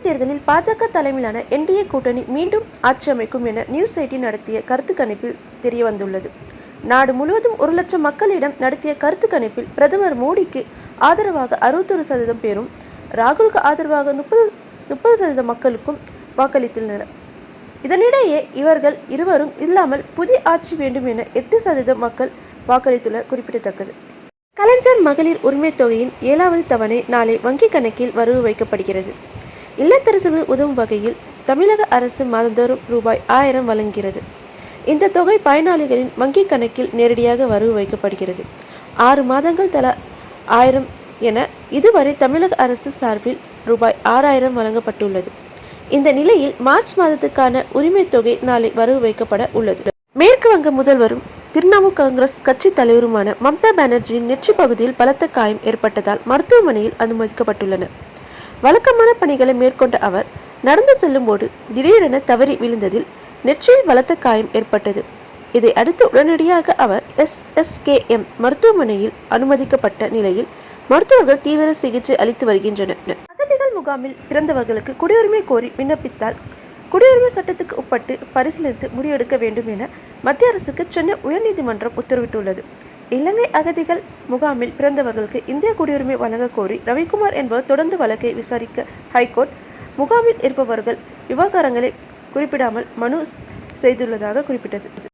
தேர்தலில் பாஜக தலைமையிலான என்டிஏ கூட்டணி மீண்டும் ஆட்சி அமைக்கும் என நியூஸ் 18 நடத்திய கருத்து கணிப்பில் தெரியவந்துள்ளது. நாடு முழுவதும் 1 லட்சம் மக்களிடம் நடத்திய கருத்து கணிப்பில் பிரதமர் மோடிக்கு ஆதரவாக 61% பேரும், ராகுலுக்கு ஆதரவாக 30% மக்களுக்கும் வாக்களித்துள்ளனர். இதனிடையே இவர்கள் இருவரும் இல்லாமல் புதிய ஆட்சி வேண்டும் என 8% மக்கள் வாக்களித்துள்ள குறிப்பிடத்தக்கது. கலைஞர் மகளிர் உரிமை தொகையின் 7வது தவணை நாளை வங்கிக் கணக்கில் வரவு வைக்கப்படுகிறது. இல்லத்தரசிகள் உதவும் வகையில் தமிழக அரசு மாதந்தோறும் ரூ.1000 வழங்குகிறது. இந்த தொகை பயனாளிகளின் வங்கிக் கணக்கில் நேரடியாக வரவு வைக்கப்படுகிறது. 6 மாதங்கள் தலா 1000 என இதுவரை தமிழக அரசு சார்பில் ரூ.6000 வழங்கப்பட்டுள்ளது. இந்த நிலையில் மார்ச் மாதத்துக்கான உரிமை தொகை நாளை வரவு வைக்கப்பட உள்ளது. மேற்கு வங்க முதல்வரும் திரிணாமுல் காங்கிரஸ் கட்சி தலைவருமான மம்தா பானர்ஜியின் நெற்றி பகுதியில் பலத்த காயம் ஏற்பட்டதால் மருத்துவமனையில் அனுமதிக்கப்பட்டுள்ளனர். வழக்கமான பணிகளை மேற்கொண்ட அவர் நடந்து செல்லும் போது திடீரென தவறி விழுந்ததில் நெற்றியில் பலத்த காயம் ஏற்பட்டது. இதை அடுத்து உடனடியாக அவர் SSKM மருத்துவமனையில் அனுமதிக்கப்பட்ட நிலையில் மருத்துவர்கள் தீவிர சிகிச்சை அளித்து வருகின்றனர். அகதிகள் முகாமில் பிறந்தவர்களுக்கு குடியுரிமை கோரி விண்ணப்பித்தால் குடியுரிமை சட்டத்துக்கு உட்பட்டு பரிசீலித்து முடிவெடுக்க வேண்டும் என மத்திய அரசுக்கு சென்னை உயர்நீதிமன்றம் உத்தரவிட்டுள்ளது. இலங்கை அகதிகள் முகாமில் பிறந்தவர்களுக்கு இந்திய குடியுரிமை வழங்க கோரி ரவிக்குமார் என்பவர் தொடர்ந்து வழக்கை விசாரிக்க ஹைகோர்ட் முகாமில் இருப்பவர்கள் விவகாரங்களை குறிப்பிடாமல் மனு செய்துள்ளதாக குறிப்பிட்டது.